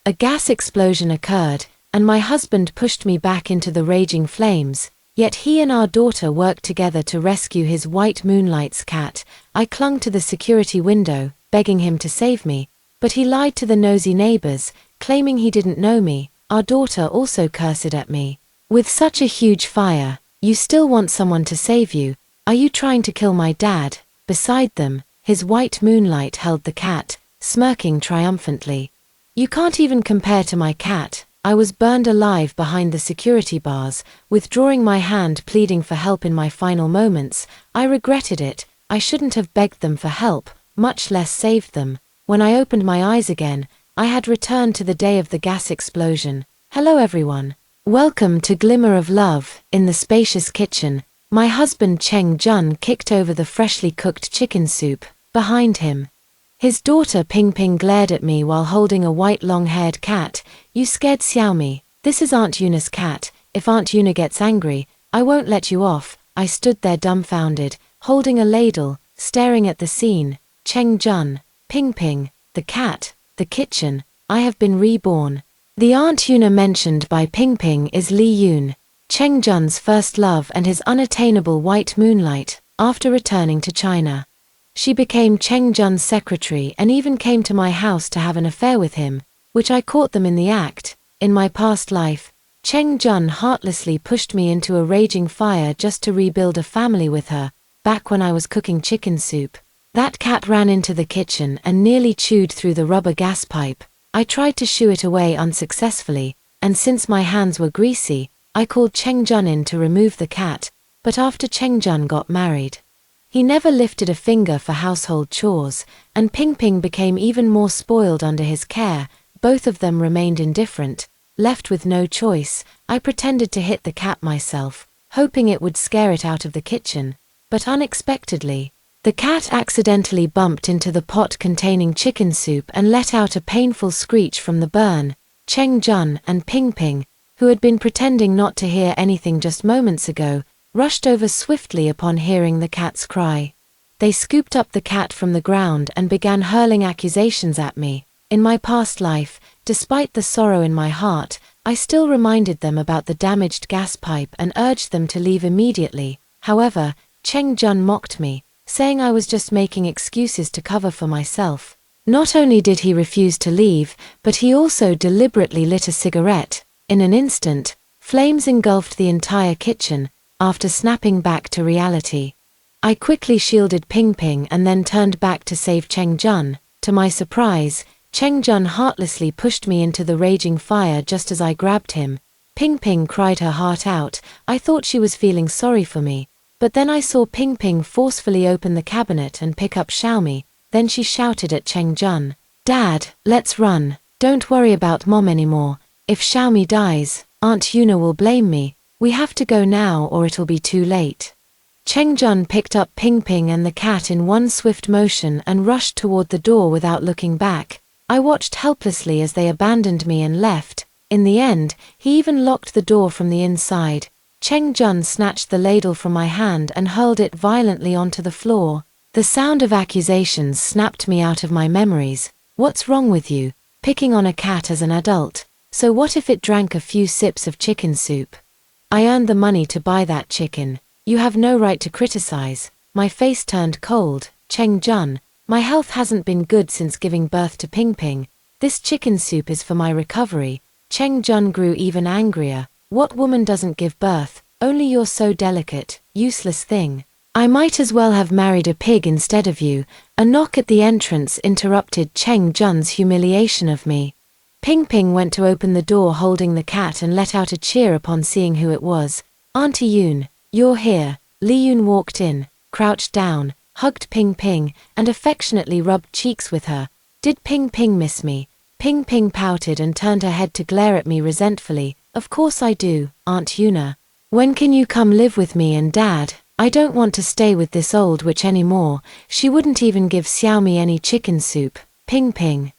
A gas explosion occurred, and my husband pushed me back into the raging flames, yet he and our daughter worked together to rescue his white Moonlight's cat. I clung to the security window, begging him to save me, but he lied to the nosy neighbors, claiming he didn't know me. Our daughter also cursed at me. With such a huge fire, you still want someone to save you? Are you trying to kill my dad? Beside them, his white Moonlight held the cat, smirking triumphantly. You can't even compare to my cat. I was burned alive behind the security bars, withdrawing my hand, pleading for help in my final moments. I regretted it. I shouldn't have begged them for help, much less saved them. When I opened my eyes again, I had returned to the day of the gas explosion. Hello everyone. Welcome to Glimmer of Love. In the spacious kitchen, my husband Cheng Jun kicked over the freshly cooked chicken soup. Behind him, his daughter Ping Ping glared at me while holding a white long-haired cat. You scared Xiaomi. This is Aunt Yuna's cat. If Aunt Yuna gets angry, I won't let you off. I stood there dumbfounded, holding a ladle, staring at the scene. Cheng Jun, Ping Ping, the cat, the kitchen. I have been reborn. The Aunt Yuna mentioned by Ping Ping is Li Yun, Cheng Jun's first love and his unattainable white Moonlight. After returning to China, she became Cheng Jun's secretary and even came to my house to have an affair with him, which I caught them in the act. In my past life, Cheng Jun heartlessly pushed me into a raging fire just to rebuild a family with her. Back when I was cooking chicken soup, that cat ran into the kitchen and nearly chewed through the rubber gas pipe. I tried to shoo it away unsuccessfully, and since my hands were greasy, I called Cheng Jun in to remove the cat. But after Cheng Jun got married, he never lifted a finger for household chores, and Ping Ping became even more spoiled under his care. Both of them remained indifferent. Left with no choice, I pretended to hit the cat myself, hoping it would scare it out of the kitchen. But unexpectedly, the cat accidentally bumped into the pot containing chicken soup and let out a painful screech from the burn. Cheng Jun and Ping Ping, who had been pretending not to hear anything just moments ago, rushed over swiftly upon hearing the cat's cry. They scooped up the cat from the ground and began hurling accusations at me. In my past life, despite the sorrow in my heart, I still reminded them about the damaged gas pipe and urged them to leave immediately. However, Cheng Jun mocked me, saying I was just making excuses to cover for myself. Not only did he refuse to leave, but he also deliberately lit a cigarette. In an instant, flames engulfed the entire kitchen. After snapping back to reality, I quickly shielded Ping Ping and then turned back to save Cheng Jun. To my surprise, Cheng Jun heartlessly pushed me into the raging fire just as I grabbed him. Ping Ping cried her heart out. I thought she was feeling sorry for me, but then I saw Ping Ping forcefully open the cabinet and pick up Xiaomi. Then she shouted at Cheng Jun, "Dad, let's run. Don't worry about Mom anymore. If Xiaomi dies, Aunt Yuna will blame me. We have to go now or it'll be too late." Cheng Jun picked up Ping Ping and the cat in one swift motion and rushed toward the door without looking back. I watched helplessly as they abandoned me and left. In the end, he even locked the door from the inside. Cheng Jun snatched the ladle from my hand and hurled it violently onto the floor. The sound of accusations snapped me out of my memories. What's wrong with you? Picking on a cat as an adult? So what if it drank a few sips of chicken soup? I earned the money to buy that chicken. You have no right to criticize. My face turned cold. Cheng Jun, my health hasn't been good since giving birth to Ping Ping. This chicken soup is for my recovery. Cheng Jun grew even angrier. What woman doesn't give birth? Only you're so delicate, useless thing. I might as well have married a pig instead of you. A knock at the entrance interrupted Cheng Jun's humiliation of me. Ping Ping went to open the door holding the cat and let out a cheer upon seeing who it was. "Auntie Yun, you're here." Li Yun walked in, crouched down, hugged Ping Ping, and affectionately rubbed cheeks with her. "Did Ping Ping miss me?" Ping Ping pouted and turned her head to glare at me resentfully. "Of course I do, Aunt Yuna. When can you come live with me and Dad? I don't want to stay with this old witch anymore. She wouldn't even give Xiaomi any chicken soup." Ping Ping.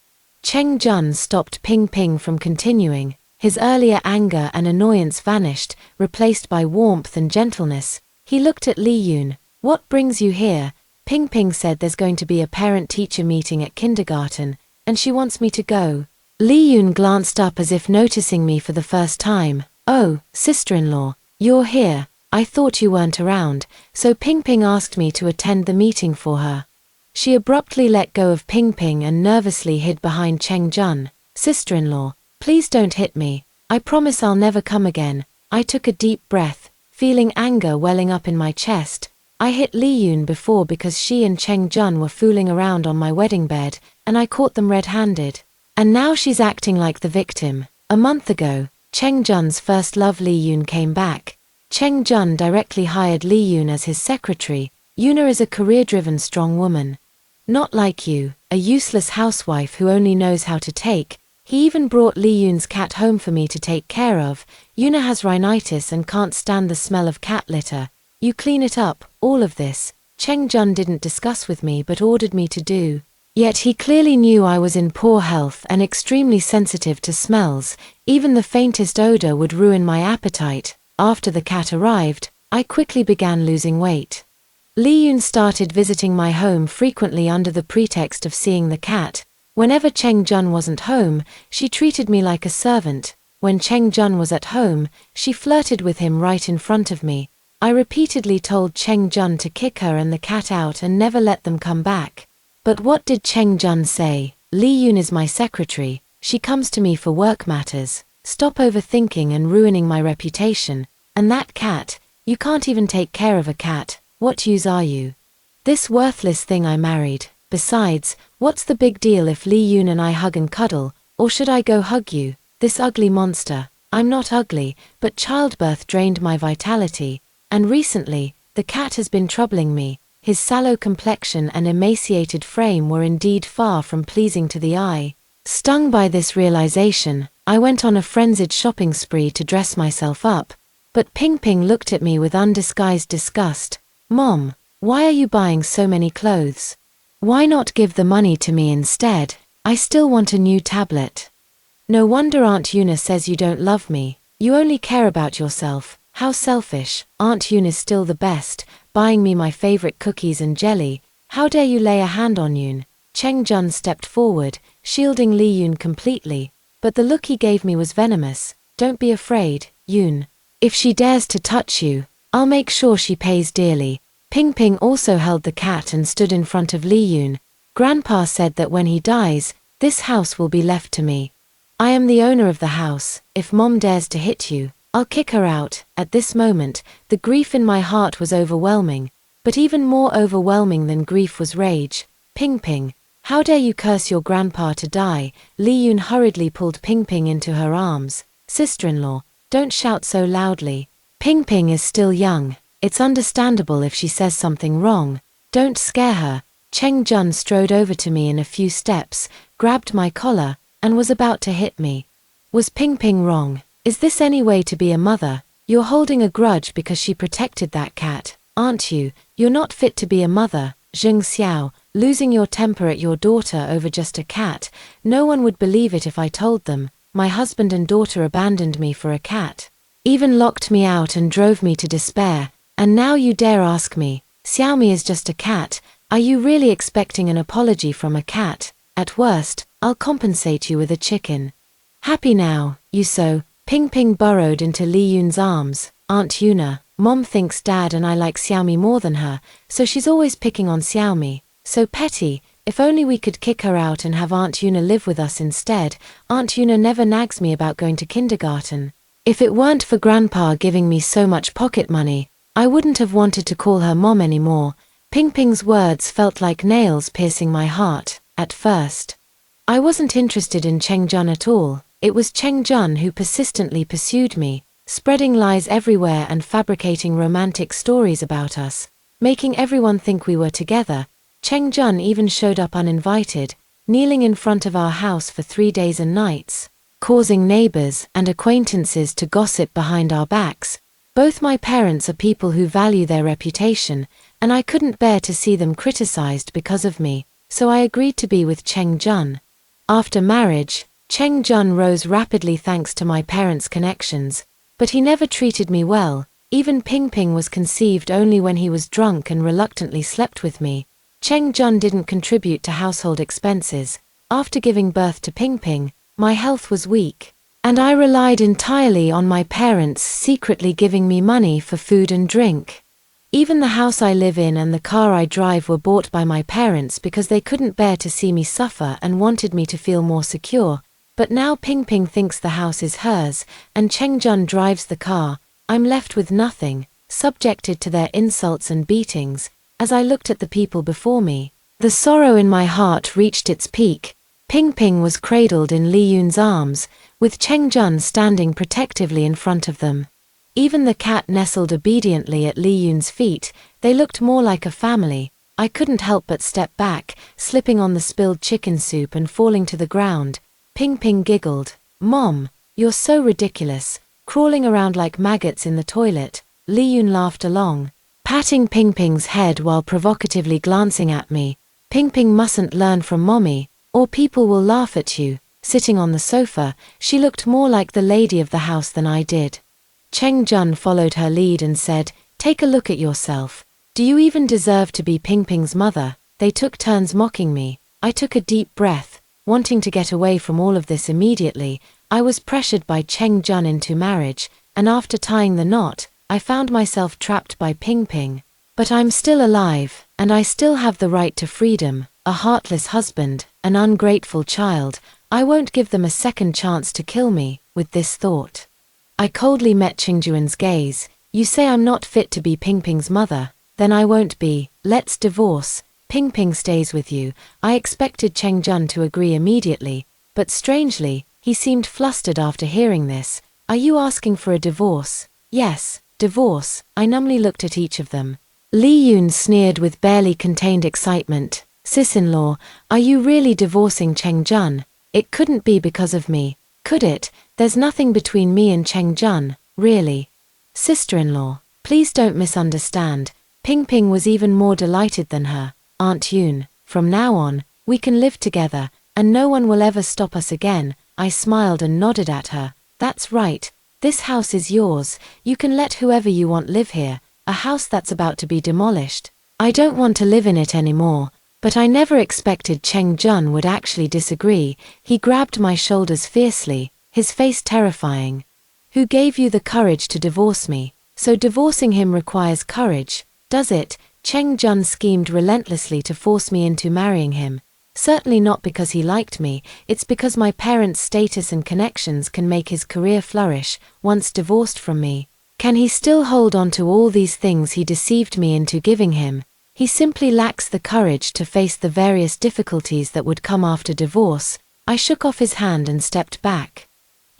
Cheng Jun stopped Ping Ping from continuing. His earlier anger and annoyance vanished, replaced by warmth and gentleness. He looked at Li Yun. "What brings you here?" Ping Ping said there's going to be a parent-teacher meeting at kindergarten, and she wants me to go. Li Yun glanced up as if noticing me for the first time. "Oh, sister-in-law, you're here. I thought you weren't around, so Ping Ping asked me to attend the meeting for her." She abruptly let go of Ping Ping and nervously hid behind Cheng Jun. "Sister-in-law, please don't hit me. I promise I'll never come again." I took a deep breath, feeling anger welling up in my chest. I hit Li Yun before because she and Cheng Jun were fooling around on my wedding bed, and I caught them red-handed. And now she's acting like the victim. A month ago, Cheng Jun's first love Li Yun came back. Cheng Jun directly hired Li Yun as his secretary. Yuna is a career-driven strong woman. Not like you, a useless housewife who only knows how to take. He even brought Li Yun's cat home for me to take care of. Yuna has rhinitis and can't stand the smell of cat litter. You clean it up. All of this, Cheng Jun didn't discuss with me but ordered me to do. Yet he clearly knew I was in poor health and extremely sensitive to smells. Even the faintest odor would ruin my appetite. After the cat arrived, I quickly began losing weight. Li Yun started visiting my home frequently under the pretext of seeing the cat. Whenever Cheng Jun wasn't home, she treated me like a servant. When Cheng Jun was at home, she flirted with him right in front of me. I repeatedly told Cheng Jun to kick her and the cat out and never let them come back. But what did Cheng Jun say? "Li Yun is my secretary. She comes to me for work matters. Stop overthinking and ruining my reputation. And that cat, you can't even take care of a cat. What use are you? This worthless thing I married. Besides, what's the big deal if Li Yun and I hug and cuddle, or should I go hug you? This ugly monster." I'm not ugly, but childbirth drained my vitality. And recently, the cat has been troubling me. His sallow complexion and emaciated frame were indeed far from pleasing to the eye. Stung by this realization, I went on a frenzied shopping spree to dress myself up. But Ping Ping looked at me with undisguised disgust. "Mom, why are you buying so many clothes? Why not give the money to me instead? I still want a new tablet." "No wonder Aunt Yuna says you don't love me. You only care about yourself. How selfish. Aunt Yuna's still the best, buying me my favorite cookies and jelly. How dare you lay a hand on Yun?" Cheng Jun stepped forward, shielding Li Yun completely. But the look he gave me was venomous. "Don't be afraid, Yun. If she dares to touch you, I'll make sure she pays dearly." Ping Ping also held the cat and stood in front of Li Yun. "Grandpa said that when he dies, this house will be left to me. I am the owner of the house. If Mom dares to hit you, I'll kick her out." At this moment, the grief in my heart was overwhelming. But even more overwhelming than grief was rage. "Ping Ping, how dare you curse your grandpa to die?" Li Yun hurriedly pulled Ping Ping into her arms. "Sister-in-law, don't shout so loudly. Ping Ping is still young. It's understandable if she says something wrong. Don't scare her." Cheng Jun strode over to me in a few steps, grabbed my collar, and was about to hit me. Was Ping Ping wrong? Is this any way to be a mother? You're holding a grudge because she protected that cat, aren't you? You're not fit to be a mother. Zheng Xiao, losing your temper at your daughter over just a cat. No one would believe it if I told them. My husband and daughter abandoned me for a cat. Even locked me out and drove me to despair. And now you dare ask me, Xiaomi is just a cat. Are you really expecting an apology from a cat? At worst, I'll compensate you with a chicken. Happy now, you so? Ping Ping burrowed into Li Yun's arms. Aunt Yuna, Mom thinks Dad and I like Xiaomi more than her, so she's always picking on Xiaomi. So petty. If only we could kick her out and have Aunt Yuna live with us instead. Aunt Yuna never nags me about going to kindergarten. If it weren't for Grandpa giving me so much pocket money, I wouldn't have wanted to call her Mom anymore. Ping Ping's words felt like nails piercing my heart. At first, I wasn't interested in Cheng Jun at all. It was Cheng Jun who persistently pursued me, spreading lies everywhere and fabricating romantic stories about us, making everyone think we were together. Cheng Jun even showed up uninvited, kneeling in front of our house for 3 days and nights, causing neighbors and acquaintances to gossip behind our backs. Both my parents are people who value their reputation, and I couldn't bear to see them criticized because of me, so I agreed to be with Cheng Jun. After marriage, Cheng Jun rose rapidly thanks to my parents' connections, but he never treated me well. Even Ping Ping was conceived only when he was drunk and reluctantly slept with me. Cheng Jun didn't contribute to household expenses. After giving birth to Ping Ping, my health was weak, and I relied entirely on my parents secretly giving me money for food and drink. Even the house I live in and the car I drive were bought by my parents because they couldn't bear to see me suffer and wanted me to feel more secure. But now Ping Ping thinks the house is hers, and Cheng Jun drives the car. I'm left with nothing, subjected to their insults and beatings. As I looked at the people before me, the sorrow in my heart reached its peak. Ping Ping was cradled in Li Yun's arms, with Cheng Jun standing protectively in front of them. Even the cat nestled obediently at Li Yun's feet. They looked more like a family. I couldn't help but step back, slipping on the spilled chicken soup and falling to the ground. Ping Ping giggled. "Mom, you're so ridiculous, crawling around like maggots in the toilet." Li Yun laughed along, patting Ping Ping's head while provocatively glancing at me. "Ping Ping mustn't learn from mommy, or people will laugh at you." Sitting on the sofa, she looked more like the lady of the house than I did. Cheng Jun followed her lead and said, "Take a look at yourself. Do you even deserve to be Ping Ping's mother?" They took turns mocking me. I took a deep breath, wanting to get away from all of this immediately. I was pressured by Cheng Jun into marriage, and after tying the knot, I found myself trapped by Ping Ping. But I'm still alive, and I still have the right to freedom. A heartless husband, an ungrateful child, I won't give them a second chance to kill me. With this thought, I coldly met Cheng Jun's gaze. "You say I'm not fit to be Ping Ping's mother, then I won't be. Let's divorce. Ping Ping stays with you." I expected Cheng Jun to agree immediately, but strangely, he seemed flustered after hearing this. "Are you asking for a divorce?" "Yes, divorce." I numbly looked at each of them. Li Yun sneered with barely contained excitement. "Sis-in-law, are you really divorcing Cheng Jun? It couldn't be because of me, could it? There's nothing between me and Cheng Jun, really." "Sister-in-law, please don't misunderstand." Ping Ping was even more delighted than her. "Aunt Yun, from now on, we can live together, and no one will ever stop us again." I smiled and nodded at her. "That's right. This house is yours. You can let whoever you want live here. A house that's about to be demolished. I don't want to live in it anymore." But I never expected Cheng Jun would actually disagree. He grabbed my shoulders fiercely, his face terrifying. "Who gave you the courage to divorce me?" "So divorcing him requires courage, does it?" Cheng Jun schemed relentlessly to force me into marrying him. Certainly not because he liked me, it's because my parents' status and connections can make his career flourish. Once divorced from me, can he still hold on to all these things he deceived me into giving him? He simply lacks the courage to face the various difficulties that would come after divorce. I shook off his hand and stepped back.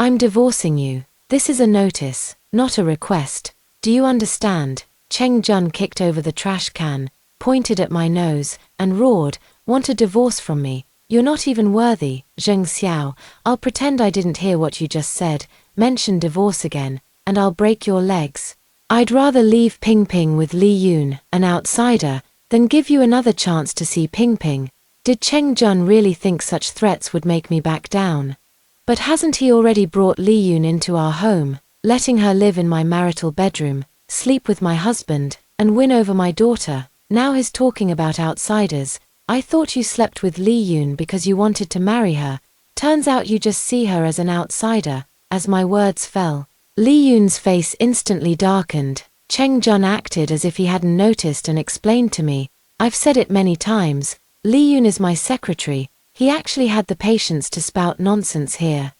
"I'm divorcing you. This is a notice, not a request. Do you understand?" Cheng Jun kicked over the trash can, pointed at my nose, and roared, "Want a divorce from me? You're not even worthy." "Zheng Xiao, I'll pretend I didn't hear what you just said. Mention divorce again, and I'll break your legs. I'd rather leave Ping Ping with Li Yun, an outsider, than give you another chance to see Ping Ping." Did Cheng Jun really think such threats would make me back down? But hasn't he already brought Li Yun into our home, letting her live in my marital bedroom, sleep with my husband, and win over my daughter? Now he's talking about outsiders. "I thought you slept with Li Yun because you wanted to marry her. Turns out you just see her as an outsider." As my words fell, Li Yun's face instantly darkened. Cheng Jun acted as if he hadn't noticed and explained to me. "I've said it many times. Li Yun is my secretary." He actually had the patience to spout nonsense here.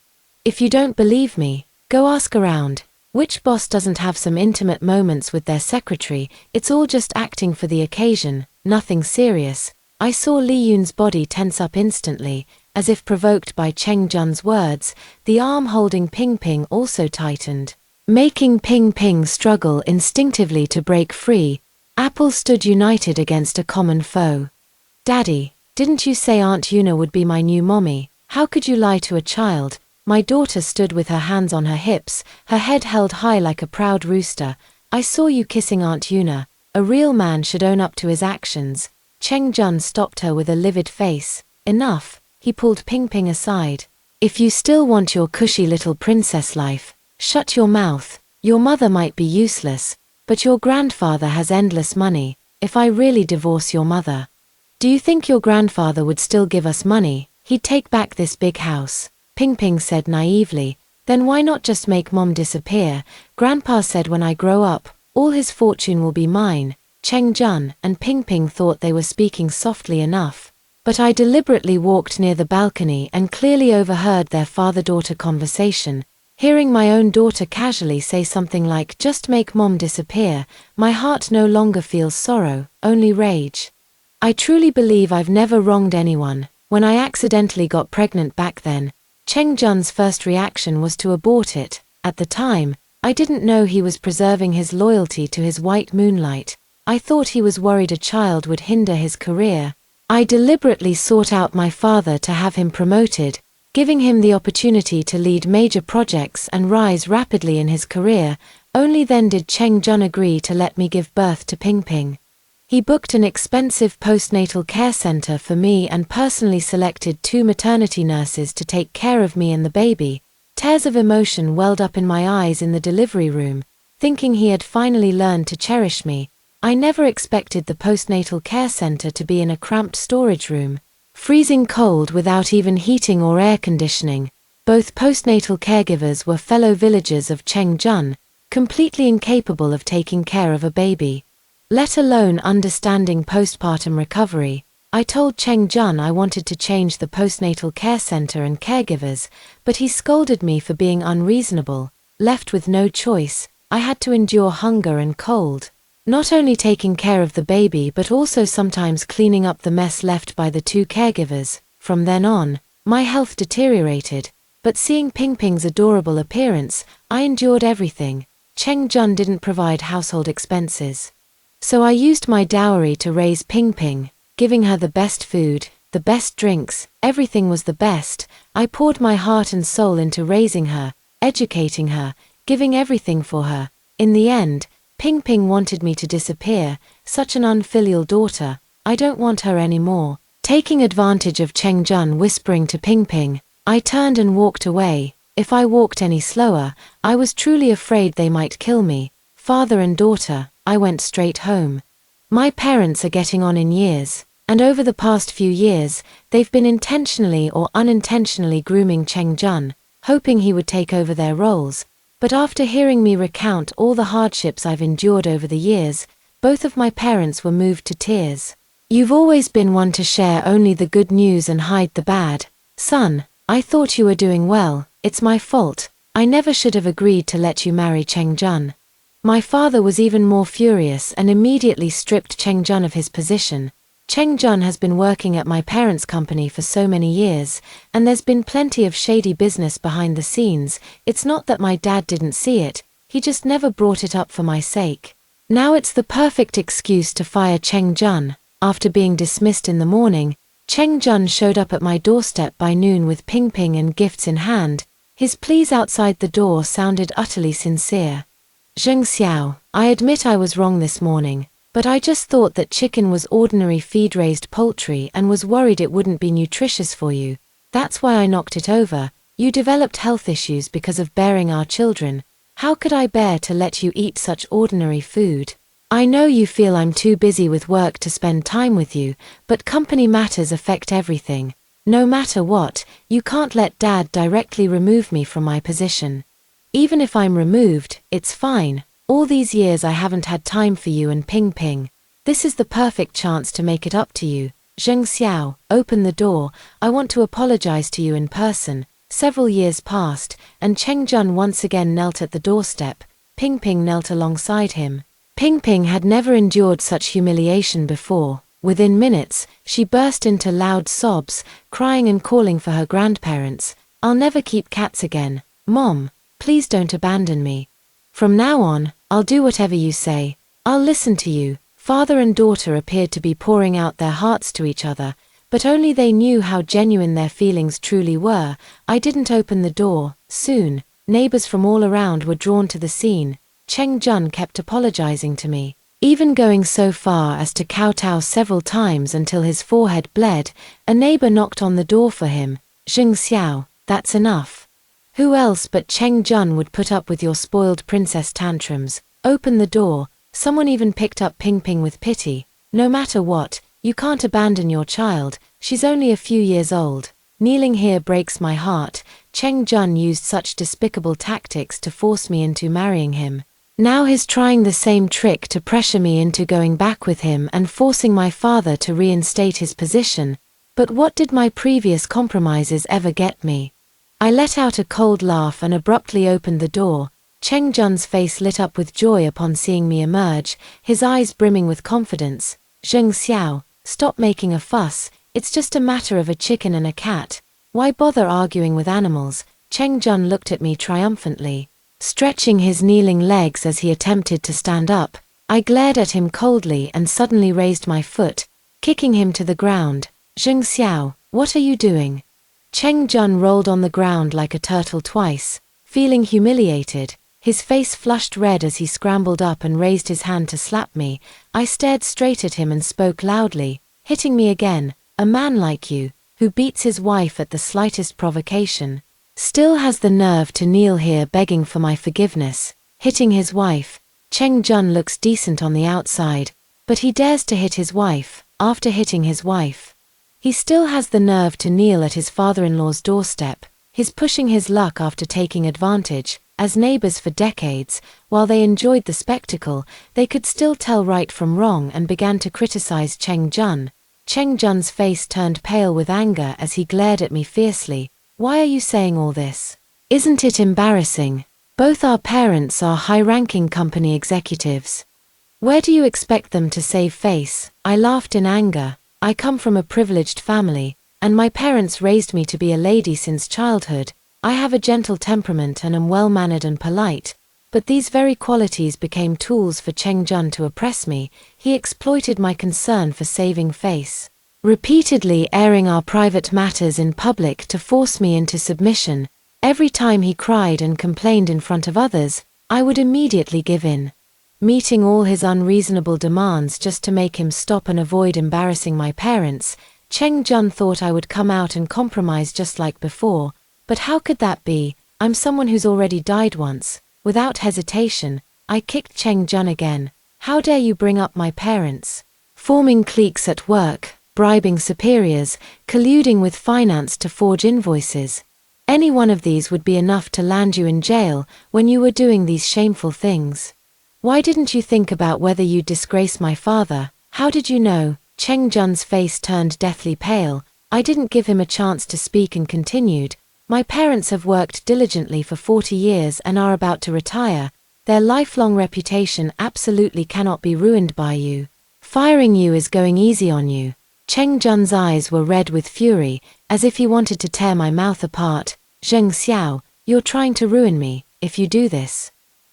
"If you don't believe me, go ask around. Which boss doesn't have some intimate moments with their secretary? It's all just acting for the occasion, nothing serious." I saw Li Yun's body tense up instantly, as if provoked by Cheng Jun's words. The arm holding Ping Ping also tightened, making Ping Ping struggle instinctively to break free. Apple stood united against a common foe. "Daddy, didn't you say Aunt Yuna would be my new mommy? How could you lie to a child?" My daughter stood with her hands on her hips, her head held high like a proud rooster. "I saw you kissing Aunt Yuna. A real man should own up to his actions." Cheng Jun stopped her with a livid face. "Enough." He pulled Ping Ping aside. "If you still want your cushy little princess life, shut your mouth. Your mother might be useless, but your grandfather has endless money. If I really divorce your mother, do you think your grandfather would still give us money? He'd take back this big house. Ping Ping said naively. Then why not just make Mom disappear? Grandpa said when I grow up, all his fortune will be mine. Cheng Jun and Ping Ping thought they were speaking softly enough, but I deliberately walked near the balcony and clearly overheard their father-daughter conversation. Hearing my own daughter casually say something like, just make Mom disappear, my heart no longer feels sorrow, only rage. I truly believe I've never wronged anyone. When I accidentally got pregnant back then, Cheng Jun's first reaction was to abort it. At the time, I didn't know he was preserving his loyalty to his white moonlight. I thought he was worried a child would hinder his career. I deliberately sought out my father to have him promoted, giving him the opportunity to lead major projects and rise rapidly in his career. Only then did Cheng Jun agree to let me give birth to Ping Ping. He booked an expensive postnatal care center for me and personally selected 2 maternity nurses to take care of me and the baby. Tears of emotion welled up in my eyes in the delivery room, thinking he had finally learned to cherish me. I never expected the postnatal care center to be in a cramped storage room, freezing cold without even heating or air conditioning. Both postnatal caregivers were fellow villagers of Cheng Jun, completely incapable of taking care of a baby, let alone understanding postpartum recovery. I told Cheng Jun I wanted to change the postnatal care center and caregivers, but he scolded me for being unreasonable. Left with no choice, I had to endure hunger and cold, not only taking care of the baby but also sometimes cleaning up the mess left by the 2 caregivers. From then on, my health deteriorated, but seeing Ping Ping's adorable appearance, I endured everything. Cheng Jun didn't provide household expenses, so I used my dowry to raise Ping Ping, giving her the best food, the best drinks, everything was the best. I poured my heart and soul into raising her, educating her, giving everything for her. In the end, Ping Ping wanted me to disappear, such an unfilial daughter. I don't want her anymore. Taking advantage of Cheng Jun whispering to Ping Ping, I turned and walked away. If I walked any slower, I was truly afraid they might kill me. Father and daughter, I went straight home. My parents are getting on in years, and over the past few years, they've been intentionally or unintentionally grooming Cheng Jun, hoping he would take over their roles. But after hearing me recount all the hardships I've endured over the years, both of my parents were moved to tears. You've always been one to share only the good news and hide the bad. Son, I thought you were doing well. It's my fault. I never should have agreed to let you marry Cheng Jun. My father was even more furious and immediately stripped Cheng Jun of his position. Cheng Jun has been working at my parents' company for so many years, and there's been plenty of shady business behind the scenes. It's not that my dad didn't see it, he just never brought it up for my sake. Now it's the perfect excuse to fire Cheng Jun. After being dismissed in the morning, Cheng Jun showed up at my doorstep by noon with Ping Ping and gifts in hand. His pleas outside the door sounded utterly sincere. Zheng Xiao, I admit I was wrong this morning, but I just thought that chicken was ordinary feed-raised poultry and was worried it wouldn't be nutritious for you. That's why I knocked it over. You developed health issues because of bearing our children. How could I bear to let you eat such ordinary food? I know you feel I'm too busy with work to spend time with you, but company matters affect everything. No matter what, you can't let Dad directly remove me from my position. Even if I'm removed, it's fine. All these years I haven't had time for you and Ping Ping. This is the perfect chance to make it up to you. Zheng Xiao, open the door. I want to apologize to you in person. Several years passed, and Cheng Jun once again knelt at the doorstep. Ping Ping knelt alongside him. Ping Ping had never endured such humiliation before. Within minutes, she burst into loud sobs, crying and calling for her grandparents. I'll never keep cats again. Mom, please don't abandon me. From now on, I'll do whatever you say. I'll listen to you. Father and daughter appeared to be pouring out their hearts to each other, but only they knew how genuine their feelings truly were. I didn't open the door. Soon, neighbors from all around were drawn to the scene. Cheng Jun kept apologizing to me, even going so far as to kowtow several times until his forehead bled. A neighbor knocked on the door for him. Zheng Xiao, that's enough. Who else but Cheng Jun would put up with your spoiled princess tantrums? Open the door. Someone even picked up Ping Ping with pity. No matter what, you can't abandon your child. She's only a few years old. Kneeling here breaks my heart. Cheng Jun used such despicable tactics to force me into marrying him. Now he's trying the same trick to pressure me into going back with him and forcing my father to reinstate his position. But what did my previous compromises ever get me? I let out a cold laugh and abruptly opened the door. Cheng Jun's face lit up with joy upon seeing me emerge, his eyes brimming with confidence. Zheng Xiao, stop making a fuss, it's just a matter of a chicken and a cat. Why bother arguing with animals? Cheng Jun looked at me triumphantly. Stretching his kneeling legs as he attempted to stand up, I glared at him coldly and suddenly raised my foot, kicking him to the ground. Zheng Xiao, what are you doing? Cheng Jun rolled on the ground like a turtle twice, feeling humiliated. His face flushed red as he scrambled up and raised his hand to slap me. I stared straight at him and spoke loudly, hitting me again. A man like you, who beats his wife at the slightest provocation, still has the nerve to kneel here begging for my forgiveness, hitting his wife. Cheng Jun looks decent on the outside, but he dares to hit his wife, after hitting his wife. He still has the nerve to kneel at his father-in-law's doorstep. He's pushing his luck after taking advantage. As neighbors for decades, while they enjoyed the spectacle, they could still tell right from wrong and began to criticize Cheng Jun. Cheng Jun's face turned pale with anger as he glared at me fiercely. Why are you saying all this? Isn't it embarrassing? Both our parents are high-ranking company executives. Where do you expect them to save face? I laughed in anger. I come from a privileged family, and my parents raised me to be a lady since childhood. I have a gentle temperament and am well-mannered and polite, but these very qualities became tools for Cheng Jun to oppress me. He exploited my concern for saving face, repeatedly airing our private matters in public to force me into submission. Every time he cried and complained in front of others, I would immediately give in, meeting all his unreasonable demands just to make him stop and avoid embarrassing my parents. Cheng Jun thought I would come out and compromise just like before, but how could that be? I'm someone who's already died once. Without hesitation, I kicked Cheng Jun again. How dare you bring up my parents? Forming cliques at work, bribing superiors, colluding with finance to forge invoices. Any one of these would be enough to land you in jail when you were doing these shameful things. Why didn't you think about whether you'd disgrace my father? How did you know? Cheng Jun's face turned deathly pale. I didn't give him a chance to speak and continued. My parents have worked diligently for 40 years and are about to retire. Their lifelong reputation absolutely cannot be ruined by you. Firing you is going easy on you. Cheng Jun's eyes were red with fury, as if he wanted to tear my mouth apart. Zheng Xiao, you're trying to ruin me. If you do this,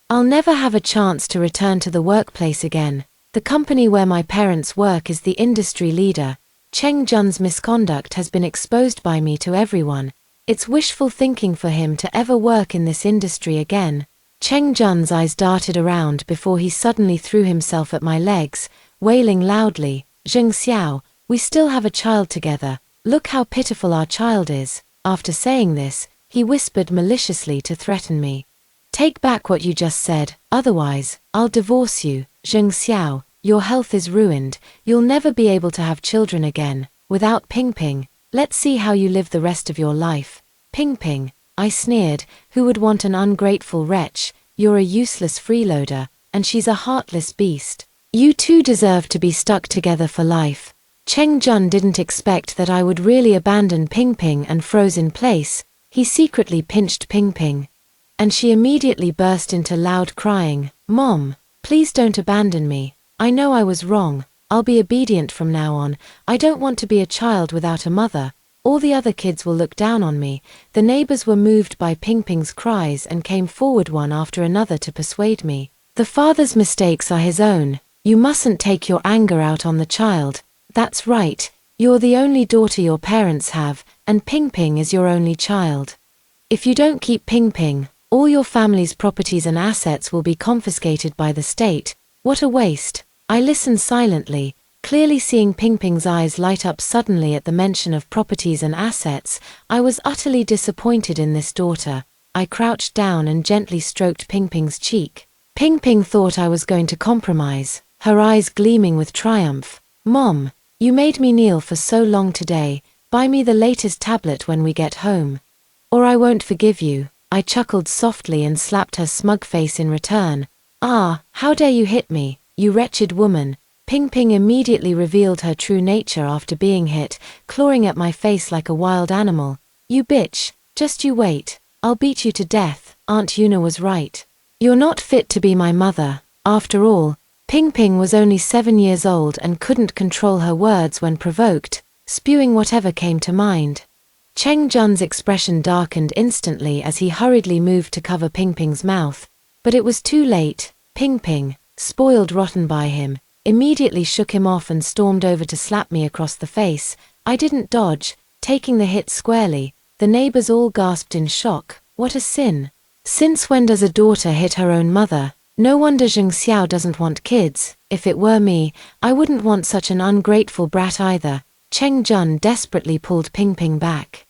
I'll never have a chance to return to the workplace again. The company where my parents work is the industry leader. Cheng Jun's misconduct has been exposed by me to everyone. It's wishful thinking for him to ever work in this industry again. Cheng Jun's eyes darted around before he suddenly threw himself at my legs, wailing loudly, Zheng Xiao, we still have a child together. Look how pitiful our child is. After saying this, he whispered maliciously to threaten me. Take back what you just said, otherwise, I'll divorce you. Zheng Xiao, your health is ruined. You'll never be able to have children again. Without Ping Ping, let's see how you live the rest of your life. Ping Ping, I sneered, who would want an ungrateful wretch? You're a useless freeloader, and she's a heartless beast. You two deserve to be stuck together for life. Cheng Jun didn't expect that I would really abandon Ping Ping and froze in place. He secretly pinched Ping Ping, and she immediately burst into loud crying. Mom, please don't abandon me. I know I was wrong. I'll be obedient from now on. I don't want to be a child without a mother. All the other kids will look down on me. The neighbors were moved by Ping Ping's cries and came forward one after another to persuade me. The father's mistakes are his own. You mustn't take your anger out on the child. That's right. You're the only daughter your parents have, and Ping Ping is your only child. If you don't keep Ping Ping, all your family's properties and assets will be confiscated by the state. What a waste. I listened silently, clearly seeing Ping Ping's eyes light up suddenly at the mention of properties and assets. I was utterly disappointed in this daughter. I crouched down and gently stroked Ping Ping's cheek. Ping Ping thought I was going to compromise, her eyes gleaming with triumph. Mom, you made me kneel for so long today. Buy me the latest tablet when we get home. Or I won't forgive you." I chuckled softly and slapped her smug face in return. "Ah, how dare you hit me, you wretched woman." Ping Ping immediately revealed her true nature after being hit, clawing at my face like a wild animal. "You bitch, just you wait. I'll beat you to death. Aunt Yuna was right. You're not fit to be my mother." After all, Ping Ping was only 7 years old and couldn't control her words when provoked, spewing whatever came to mind. Cheng Jun's expression darkened instantly as he hurriedly moved to cover Ping Ping's mouth, but it was too late. Ping Ping, spoiled rotten by him, immediately shook him off and stormed over to slap me across the face. I didn't dodge, taking the hit squarely. The neighbors all gasped in shock. What a sin! Since when does a daughter hit her own mother? No wonder Zheng Xiao doesn't want kids. If it were me, I wouldn't want such an ungrateful brat either. Cheng Jun desperately pulled Ping Ping back.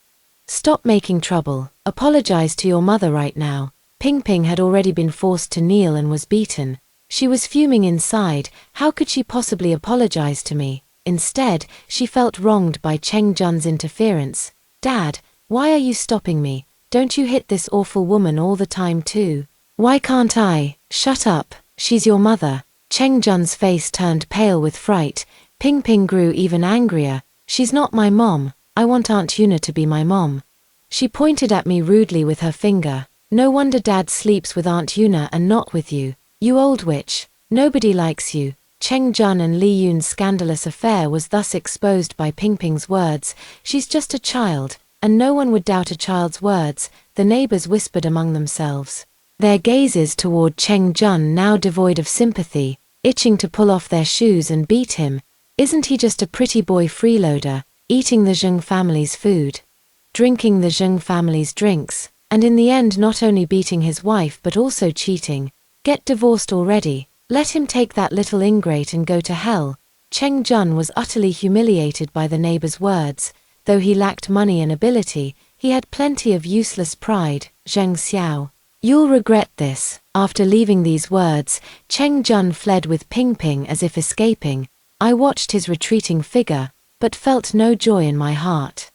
"Stop making trouble. Apologize to your mother right now." Ping Ping had already been forced to kneel and was beaten. She was fuming inside. How could she possibly apologize to me? Instead, she felt wronged by Cheng Jun's interference. "Dad, why are you stopping me? Don't you hit this awful woman all the time too?" "Why can't I?" "Shut up, she's your mother." Cheng Jun's face turned pale with fright. Ping Ping grew even angrier. "She's not my mom. I want Aunt Yuna to be my mom." She pointed at me rudely with her finger. "No wonder Dad sleeps with Aunt Yuna and not with you. You old witch. Nobody likes you." Cheng Jun and Li Yun's scandalous affair was thus exposed by Ping Ping's words. "She's just a child, and no one would doubt a child's words," the neighbors whispered among themselves, their gazes toward Cheng Jun now devoid of sympathy, itching to pull off their shoes and beat him. Isn't he just a pretty boy freeloader, eating the Zheng family's food, drinking the Zheng family's drinks, and in the end not only beating his wife but also cheating? Get divorced already. Let him take that little ingrate and go to hell. Cheng Jun was utterly humiliated by the neighbor's words. Though he lacked money and ability, he had plenty of useless pride. "Zheng Xiao, you'll regret this." After leaving these words, Cheng Jun fled with Ping Ping as if escaping. I watched his retreating figure, but felt no joy in my heart.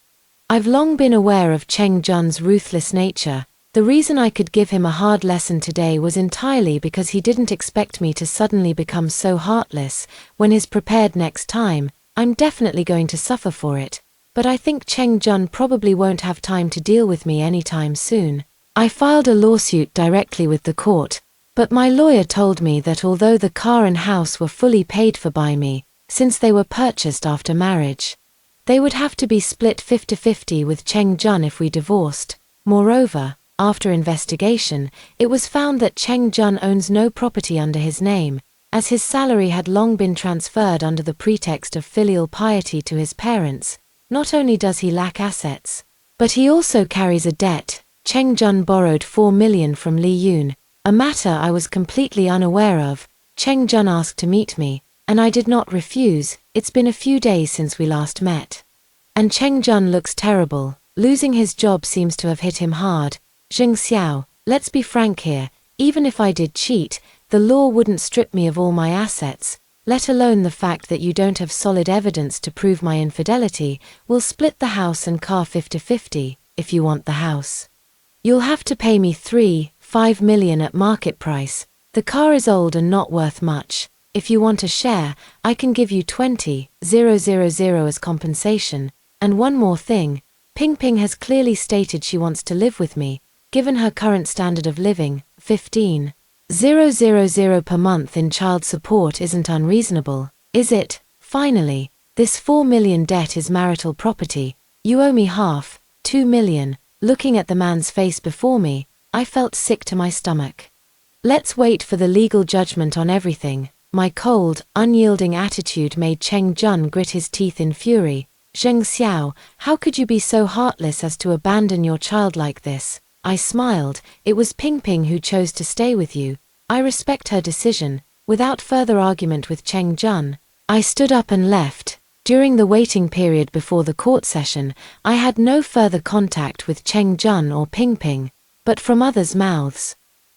I've long been aware of Cheng Jun's ruthless nature. The reason I could give him a hard lesson today was entirely because he didn't expect me to suddenly become so heartless. When he's prepared next time, I'm definitely going to suffer for it. But I think Cheng Jun probably won't have time to deal with me anytime soon. I filed a lawsuit directly with the court, but my lawyer told me that although the car and house were fully paid for by me, since they were purchased after marriage, they would have to be split 50-50 with Cheng Jun if we divorced. Moreover, after investigation, it was found that Cheng Jun owns no property under his name, as his salary had long been transferred under the pretext of filial piety to his parents. Not only does he lack assets, but he also carries a debt. Cheng Jun borrowed 4 million from Li Yun, a matter I was completely unaware of. Cheng Jun asked to meet me, and I did not refuse. It's been a few days since we last met. And Cheng Jun looks terrible. Losing his job seems to have hit him hard. "Zheng Xiao, let's be frank here. Even if I did cheat, the law wouldn't strip me of all my assets, let alone the fact that you don't have solid evidence to prove my infidelity. We'll split the house and car 50-50, if you want the house. You'll have to pay me 3-5 million at market price. The car is old and not worth much. If you want a share, I can give you 20,000 as compensation. And one more thing, Ping Ping has clearly stated she wants to live with me. Given her current standard of living, 15,000 per month in child support isn't unreasonable, is it? Finally, this 4 million debt is marital property. You owe me half, 2 million. Looking at the man's face before me, I felt sick to my stomach. Let's wait for the legal judgment on everything. My cold, unyielding attitude made Cheng Jun grit his teeth in fury. "Zheng Xiao, how could you be so heartless as to abandon your child like this?" I smiled. "It was Ping Ping who chose to stay with you. I respect her decision." Without further argument with Cheng Jun, I stood up and left. During the waiting period before the court session, I had no further contact with Cheng Jun or Ping Ping, but from others' mouths,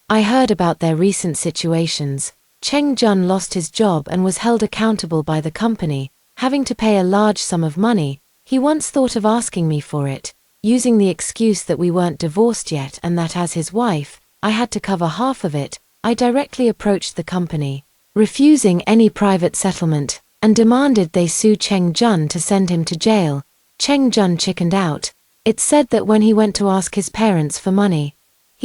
I heard about their recent situations. Cheng Jun lost his job and was held accountable by the company, having to pay a large sum of money. He once thought of asking me for it, using the excuse that we weren't divorced yet and that as his wife, I had to cover half of it. I directly approached the company, refusing any private settlement, and demanded they sue Cheng Jun to send him to jail. Cheng Jun chickened out. It said that when he went to ask his parents for money,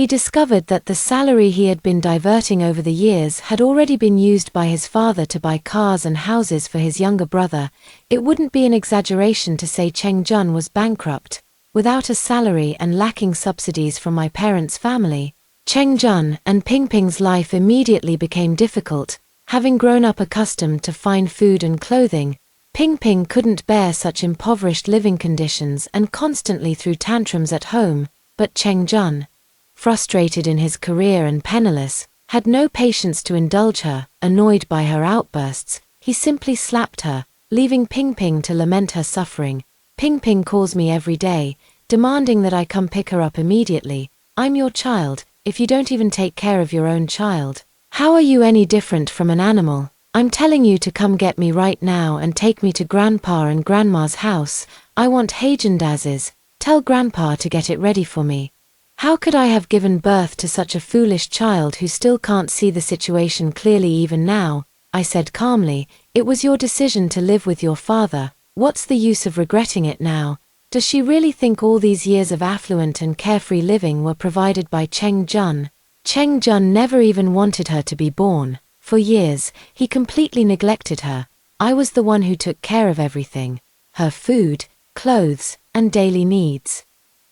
he discovered that the salary he had been diverting over the years had already been used by his father to buy cars and houses for his younger brother. It wouldn't be an exaggeration to say Cheng Jun was bankrupt, without a salary and lacking subsidies from my parents' family. Cheng Jun and Pingping's life immediately became difficult. Having grown up accustomed to fine food and clothing, Pingping couldn't bear such impoverished living conditions and constantly threw tantrums at home, but Cheng Jun, frustrated in his career and penniless, had no patience to indulge her. Annoyed by her outbursts, he simply slapped her, leaving Pingping to lament her suffering. Pingping calls me every day, demanding that I come pick her up immediately. I'm your child. If you don't even take care of your own child, how are you any different from an animal? I'm telling you to come get me right now and take me to Grandpa and Grandma's house. I want Haagen-Dazs. Tell Grandpa to get it ready for me. How could I have given birth to such a foolish child who still can't see the situation clearly even now? I said calmly. It was your decision to live with your father. What's the use of regretting it now? Does she really think all these years of affluent and carefree living were provided by Cheng Jun? Cheng Jun never even wanted her to be born. For years, he completely neglected her. I was the one who took care of everything. Her food, clothes, and daily needs.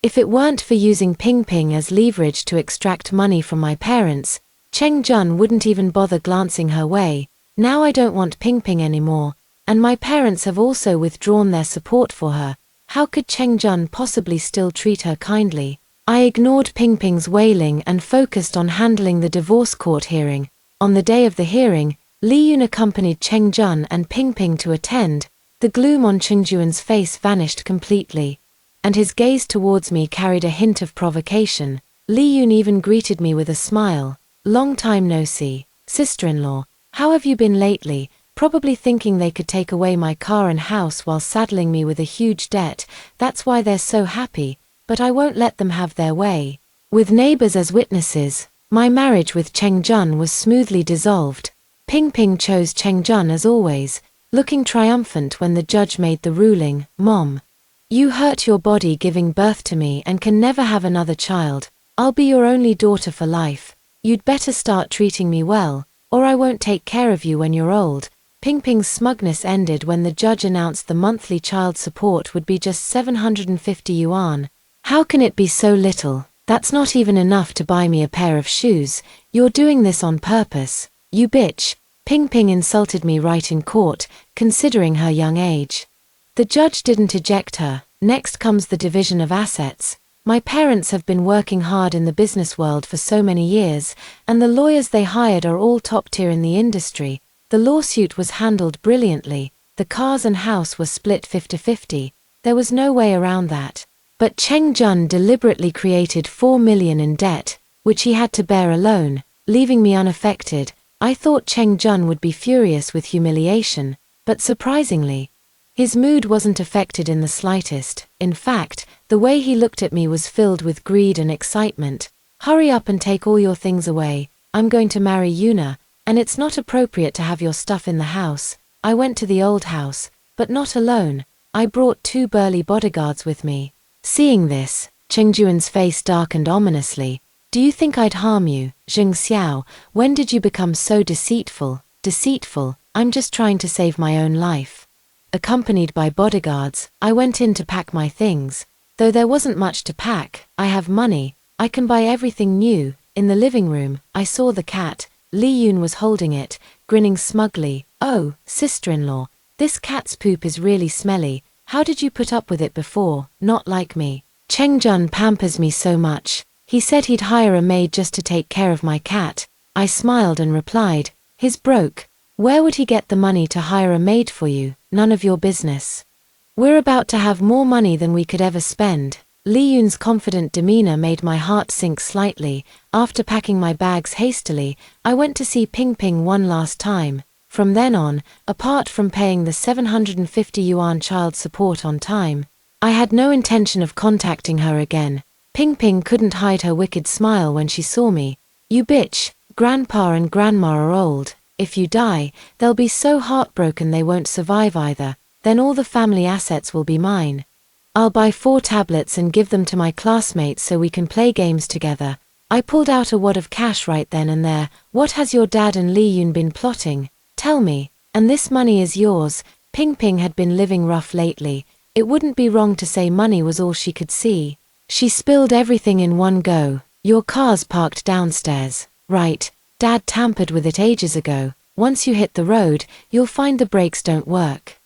If it weren't for using Pingping as leverage to extract money from my parents, Cheng Jun wouldn't even bother glancing her way. Now I don't want Pingping anymore, and my parents have also withdrawn their support for her. How could Cheng Jun possibly still treat her kindly? I ignored Pingping's wailing and focused on handling the divorce court hearing. On the day of the hearing, Li Yun accompanied Cheng Jun and Pingping to attend. The gloom on Cheng Jun's face vanished completely, and his gaze towards me carried a hint of provocation. Li Yun even greeted me with a smile. Long time no see, sister-in-law. How have you been lately? Probably thinking they could take away my car and house while saddling me with a huge debt. That's why they're so happy, but I won't let them have their way. With neighbors as witnesses, my marriage with Cheng Jun was smoothly dissolved. Pingping chose Cheng Jun as always, looking triumphant when the judge made the ruling. Mom, you hurt your body giving birth to me and can never have another child. I'll be your only daughter for life. You'd better start treating me well, or I won't take care of you when you're old. Pingping's smugness ended when the judge announced the monthly child support would be just 750 yuan. How can it be so little? That's not even enough to buy me a pair of shoes. You're doing this on purpose. You bitch. Pingping insulted me right in court, considering her young age. The judge didn't eject her. Next comes the division of assets. My parents have been working hard in the business world for so many years, and the lawyers they hired are all top tier in the industry. The lawsuit was handled brilliantly. The cars and house were split 50-50. There was no way around that. But Cheng Jun deliberately created 4 million in debt, which he had to bear alone, leaving me unaffected. I thought Cheng Jun would be furious with humiliation, but surprisingly, his mood wasn't affected in the slightest. In fact, the way he looked at me was filled with greed and excitement. Hurry up and take all your things away. I'm going to marry Yuna, and it's not appropriate to have your stuff in the house. I went to the old house, but not alone. I brought 2 burly bodyguards with me. Seeing this, Cheng Jun's face darkened ominously. Do you think I'd harm you, Zheng Xiao? When did you become so deceitful? Deceitful? I'm just trying to save my own life. Accompanied by bodyguards, I went in to pack my things. Though there wasn't much to pack, I have money. I can buy everything new. In the living room, I saw the cat. Li Yun was holding it, grinning smugly. Oh, sister-in-law, this cat's poop is really smelly. How did you put up with it before? Not like me. Cheng Jun pampers me so much. He said he'd hire a maid just to take care of my cat. I smiled and replied, he's broke. Where would he get the money to hire a maid for you? None of your business. We're about to have more money than we could ever spend. Li Yun's confident demeanor made my heart sink slightly. After packing my bags hastily, I went to see Pingping one last time. From then on, apart from paying the 750 yuan child support on time, I had no intention of contacting her again. Ping Ping couldn't hide her wicked smile when she saw me. You bitch, Grandpa and Grandma are old. If you die, they'll be so heartbroken they won't survive either. Then all the family assets will be mine. I'll buy 4 tablets and give them to my classmates so we can play games together. I pulled out a wad of cash right then and there. What has your dad and Li Yun been plotting? Tell me. And this money is yours. Ping Ping had been living rough lately. It wouldn't be wrong to say money was all she could see. She spilled everything in one go. Your car's parked downstairs. Right. Dad tampered with it ages ago. Once you hit the road, you'll find the brakes don't work.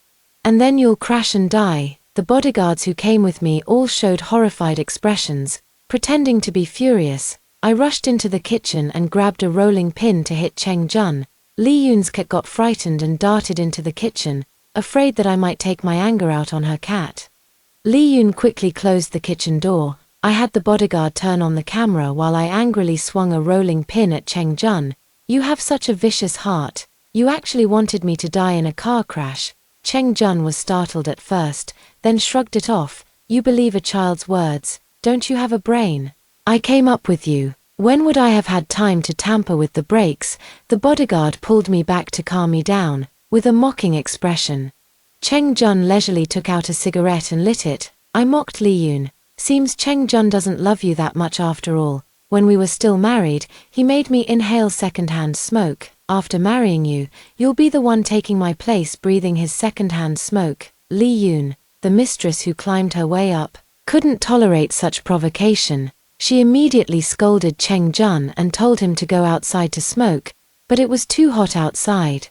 And then you'll crash and die. The bodyguards who came with me all showed horrified expressions, pretending to be furious. I rushed into the kitchen and grabbed a rolling pin to hit Cheng Jun. Li Yun's cat got frightened and darted into the kitchen, afraid that I might take my anger out on her cat. Li Yun quickly closed the kitchen door. I had the bodyguard turn on the camera while I angrily swung a rolling pin at Cheng Jun. You have such a vicious heart. You actually wanted me to die in a car crash. Cheng Jun was startled at first, then shrugged it off. You believe a child's words. Don't you have a brain? I came up with you. When would I have had time to tamper with the brakes? The bodyguard pulled me back to calm me down, with a mocking expression. Cheng Jun leisurely took out a cigarette and lit it. I mocked Li Yun. Seems Cheng Jun doesn't love you that much after all. When we were still married, he made me inhale second-hand smoke. After marrying you, you'll be the one taking my place breathing his second-hand smoke. Li Yun, the mistress who climbed her way up, couldn't tolerate such provocation. She immediately scolded Cheng Jun and told him to go outside to smoke, but it was too hot outside.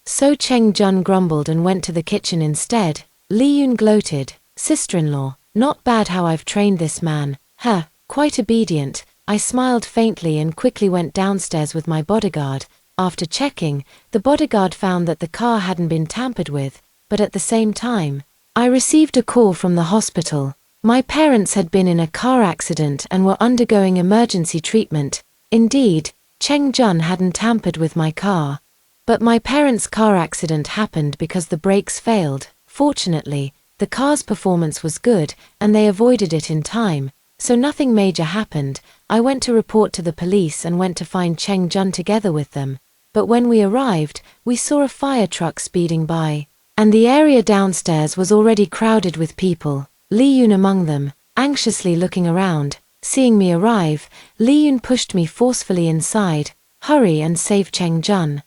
So Cheng Jun grumbled and went to the kitchen instead. Li Yun gloated, sister-in-law, not bad how I've trained this man. Huh, quite obedient. I smiled faintly and quickly went downstairs with my bodyguard. After checking, the bodyguard found that the car hadn't been tampered with, but at the same time, I received a call from the hospital. My parents had been in a car accident and were undergoing emergency treatment. Indeed, Cheng Jun hadn't tampered with my car. But my parents' car accident happened because the brakes failed. Fortunately, the car's performance was good and they avoided it in time, so nothing major happened. I went to report to the police and went to find Cheng Jun together with them. But when we arrived, we saw a fire truck speeding by, and the area downstairs was already crowded with people. Li Yun among them, anxiously looking around. Seeing me arrive, Li Yun pushed me forcefully inside. Hurry and save Cheng Jun.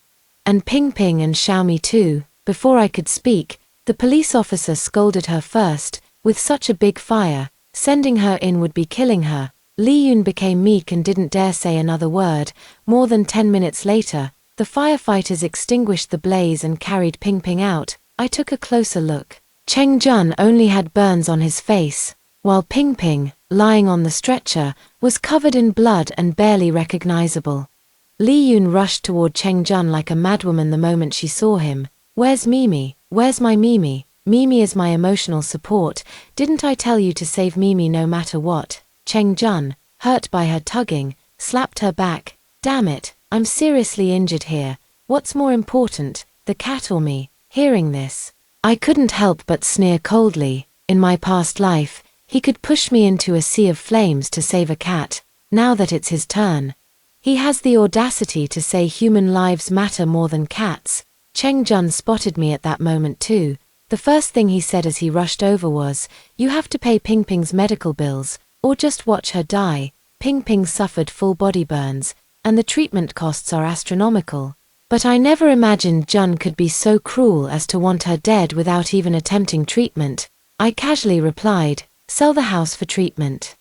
And Ping Ping and Xiaomi too. Before I could speak, the police officer scolded her first. With such a big fire, sending her in would be killing her. Li Yun became meek and didn't dare say another word. More than 10 minutes later, the firefighters extinguished the blaze and carried Ping Ping out. I took a closer look. Cheng Jun only had burns on his face, while Ping Ping, lying on the stretcher, was covered in blood and barely recognizable. Li Yun rushed toward Cheng Jun like a madwoman the moment she saw him. Where's Mimi? Where's my Mimi? Mimi is my emotional support. Didn't I tell you to save Mimi no matter what? Cheng Jun, hurt by her tugging, slapped her back. Damn it, I'm seriously injured here. What's more important, the cat or me? Hearing this, I couldn't help but sneer coldly. In my past life, he could push me into a sea of flames to save a cat. Now that it's his turn, he has the audacity to say human lives matter more than cats. Cheng Jun spotted me at that moment too. The first thing he said as he rushed over was, "You have to pay Ping Ping's medical bills, or just watch her die." Ping Ping suffered full body burns, and the treatment costs are astronomical. But I never imagined Jun could be so cruel as to want her dead without even attempting treatment. I casually replied, "Sell the house for treatment."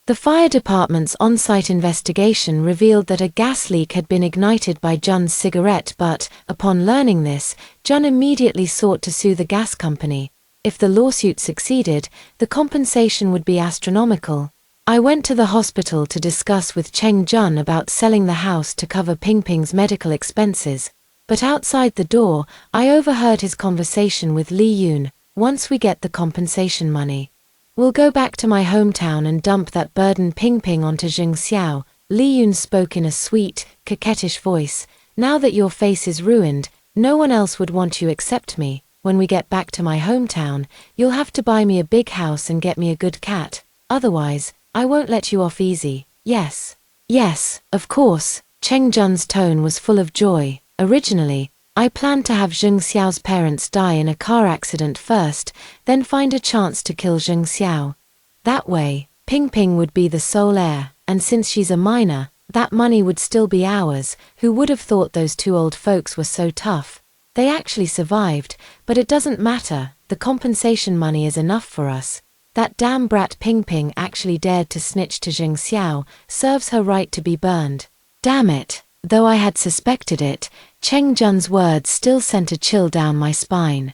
The fire department's on-site investigation revealed that a gas leak had been ignited by Jun's cigarette, but, upon learning this, Jun immediately sought to sue the gas company. If the lawsuit succeeded, the compensation would be astronomical. I went to the hospital to discuss with Cheng Jun about selling the house to cover Ping Ping's medical expenses, but outside the door, I overheard his conversation with Li Yun. "Once we get the compensation money, we'll go back to my hometown and dump that burden Ping Ping onto Zheng Xiao." Li Yun spoke in a sweet, coquettish voice. "Now that your face is ruined, no one else would want you except me. when we get back to my hometown, you'll have to buy me a big house and get me a good cat, otherwise, I won't let you off easy, yes? Yes, of course, Cheng Jun's tone was full of joy. Originally, I planned to have Zheng Xiao's parents die in a car accident first, then find a chance to kill Zheng Xiao. That way, Ping Ping would be the sole heir, and since she's a minor, that money would still be ours. Who would have thought those two old folks were so tough? They actually survived, but it doesn't matter, the compensation money is enough for us. That damn brat Ping Ping actually dared to snitch to Zheng Xiao, serves her right to be burned. Damn it, though I had suspected it, Cheng Jun's words still sent a chill down my spine.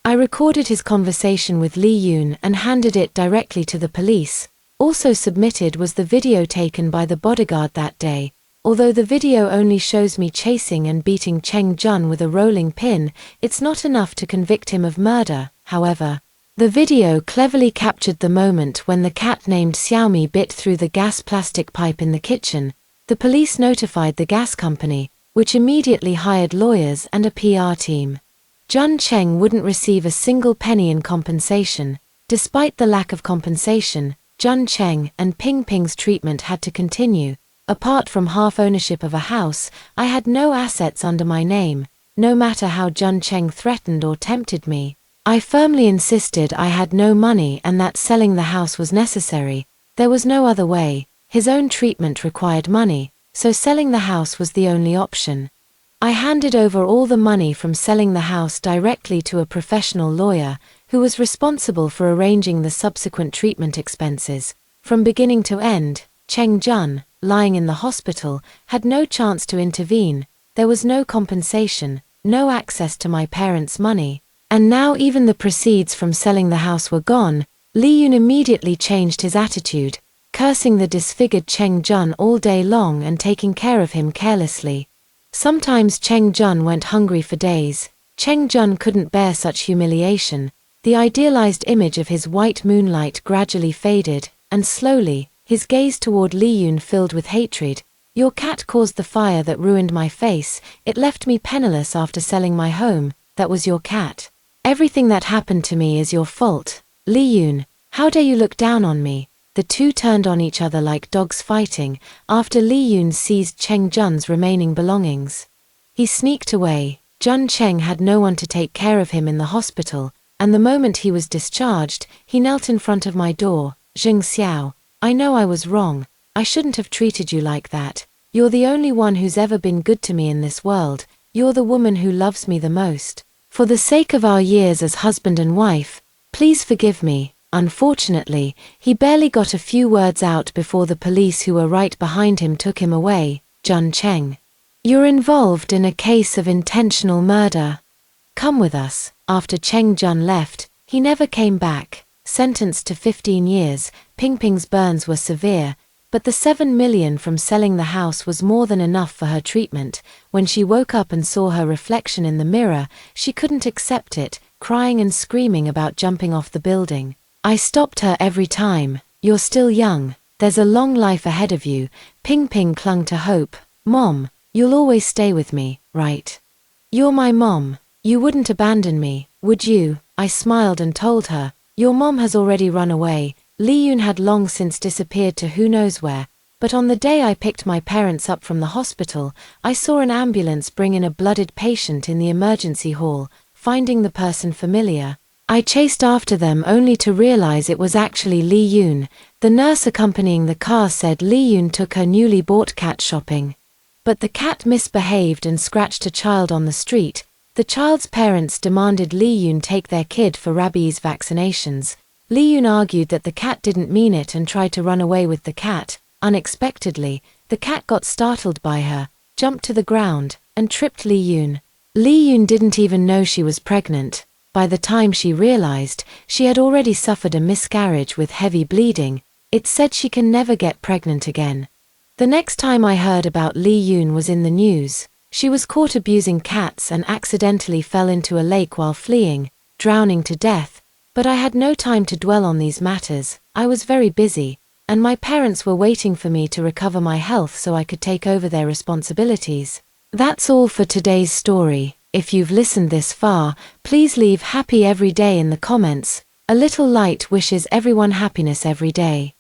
I recorded his conversation with Li Yun and handed it directly to the police. Also submitted was the video taken by the bodyguard that day. Although the video only shows me chasing and beating Cheng Jun with a rolling pin, it's not enough to convict him of murder, however. The video cleverly captured the moment when the cat named Xiaomi bit through the gas plastic pipe in the kitchen. The police notified the gas company, which immediately hired lawyers and a PR team. Jun Cheng wouldn't receive a single penny in compensation. Despite the lack of compensation, Jun Cheng and Ping Ping's treatment had to continue. Apart from half ownership of a house, I had no assets under my name. No matter how Jun Cheng threatened or tempted me, I firmly insisted I had no money and that selling the house was necessary. There was no other way. His own treatment required money, so selling the house was the only option. I handed over all the money from selling the house directly to a professional lawyer, who was responsible for arranging the subsequent treatment expenses. From beginning to end, Cheng Jun, lying in the hospital, had no chance to intervene. There was no compensation, no access to my parents' money. And now even the proceeds from selling the house were gone. Li Yun immediately changed his attitude, cursing the disfigured Cheng Jun all day long and taking care of him carelessly. Sometimes Cheng Jun went hungry for days. Cheng Jun couldn't bear such humiliation. The idealized image of his white moonlight gradually faded, and slowly, his gaze toward Li Yun filled with hatred. Your cat caused the fire that ruined my face. It left me penniless after selling my home. That was your cat. Everything that happened to me is your fault. Li Yun, how dare you look down on me? The two turned on each other like dogs fighting, after Li Yun seized Cheng Jun's remaining belongings. He sneaked away. Jun Cheng had no one to take care of him in the hospital, and the moment he was discharged, he knelt in front of my door. Zheng Xiao, I know I was wrong. I shouldn't have treated you like that. You're the only one who's ever been good to me in this world. You're the woman who loves me the most. For the sake of our years as husband and wife, please forgive me. Unfortunately, he barely got a few words out before the police who were right behind him took him away. Jun Cheng, you're involved in a case of intentional murder. Come with us. After Cheng Jun left, he never came back. Sentenced to 15 years, Ping Ping's burns were severe, but the 7 million from selling the house was more than enough for her treatment. When she woke up and saw her reflection in the mirror, she couldn't accept it, crying and screaming about jumping off the building. I stopped her every time. You're still young. There's a long life ahead of you. Ping Ping clung to hope. Mom, you'll always stay with me, right? You're my mom. You wouldn't abandon me, would you? I smiled and told her. Your mom has already run away. Li Yun had long since disappeared to who knows where, but on the day I picked my parents up from the hospital, I saw an ambulance bring in a blooded patient in the emergency hall. Finding the person familiar, I chased after them only to realize it was actually Li Yun. The nurse accompanying the car said Li Yun took her newly bought cat shopping. But the cat misbehaved and scratched a child on the street. The child's parents demanded Li Yun take their kid for rabies vaccinations. Li Yun argued that the cat didn't mean it and tried to run away with the cat. Unexpectedly, the cat got startled by her, jumped to the ground, and tripped Li Yun. Li Yun didn't even know she was pregnant. By the time she realized, she had already suffered a miscarriage with heavy bleeding. It said she can never get pregnant again. The next time I heard about Li Yun was in the news. She was caught abusing cats and accidentally fell into a lake while fleeing, drowning to death. But I had no time to dwell on these matters. I was very busy, and my parents were waiting for me to recover my health so I could take over their responsibilities. That's all for today's story. If you've listened this far, please leave happy every day in the comments. A little light wishes everyone happiness every day.